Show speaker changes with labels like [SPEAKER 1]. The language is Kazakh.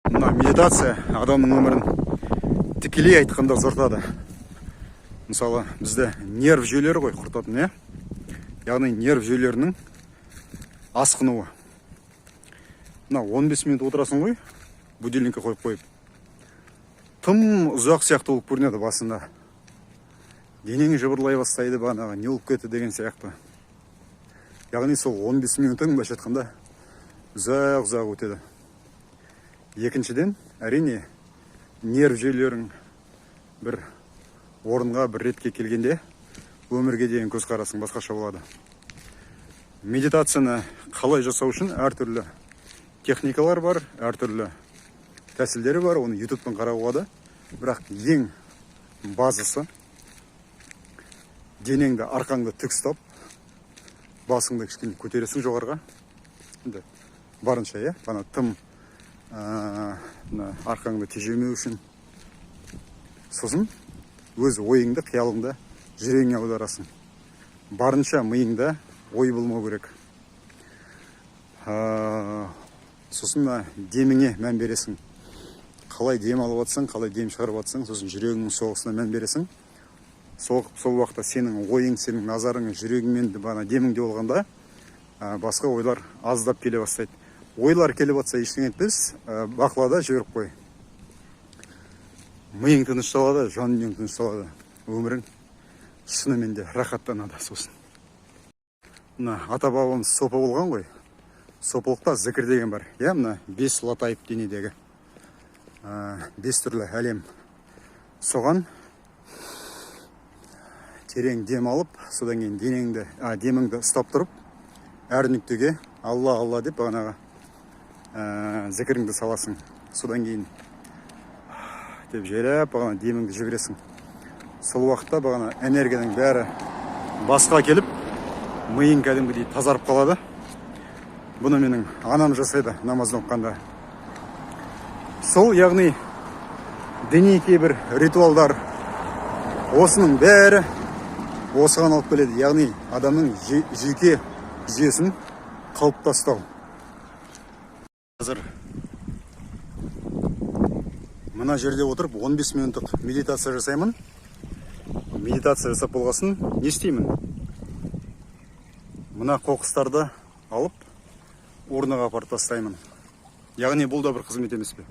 [SPEAKER 1] Мына медитация адамның өмірін тікелей айтқанда ұзартады. Мысалы, бізде нерв жүйелері ғой құртатын, яғни нерв жүйелерінің асқынуы. Мына 15 минут отырасың ғой, будильникке қойып. Тым ұзақ сияқты болып көрінеді басында. Денең жыбырлай бастайды, бағанағы не болып кетті деген сияқты. Яғни сол 15 минутың былайша айтқанда ұзақ өтеді. Екіншіден, әрине, нерв жүйелерің бір орынға, бір ретке келгенде өмірге деген көзқарасың басқаша болады. Медитацияны қалай жасау үшін әртүрлі техникалар бар, әртүрлі тәсілдері бар, оны ютубтан қарауға болады. Бірақ ең базысы денеңді, арқаңды тік ұстап, басыңды кішкене көтересің жоғарға. Барынша, бана тым арқаңды тежемеу үшін. Сосын өз ойыңды, қиялыңды жүрегіңе аударасың. Барынша миыңда ой болмау керек. Сосын деміңе мән бересің. Қалай дем алып атсың, қалай дем шығарып атсың, сосын жүрегіңнің соғысына мән бересің. Сол уақытта сенің ойың, сенің назарың, жүрегіңмен деміңде болғанда басқа ойлар аздап келе бастайды. Ойлар келіп атса ештеңе етпес, бақылада жіберіп қой. Миың тынышталады, жан дүниең тынышталады. Өмірің шынымен де рахаттанады сосын. Мына ата-бабамыз сопы болған ғой. Сопылықта зікір деген бар. Мына 5 латайып денедегі 5 түрлі әлем. Соған терең дем алып, содан кейін деміңді ұстап тұрып, әр нүктеге Алла деп бағанағы зікіріңді саласың. Содан кейін деп жайлап бағана деміңді жібересің. Сол уақытта бағана энергияның бәрі басқа келіп, миың кәдімгідей тазарып қалады. Бұны менің анам жасайды намаздан оққанда. Сол, яғни діни кейбір ритуалдар, осының бәрі осыған алып келеді. Яғни адамның жеке жүйесін қалыптастау. Қазір мына жерде отырып 15 минуттық медитация жасаймын. Медитация жасап болғасын не істеймін? Мына қоқыстарды алып орныға апарып тастаймын. Яғни бұл да бір қызмет емес пе?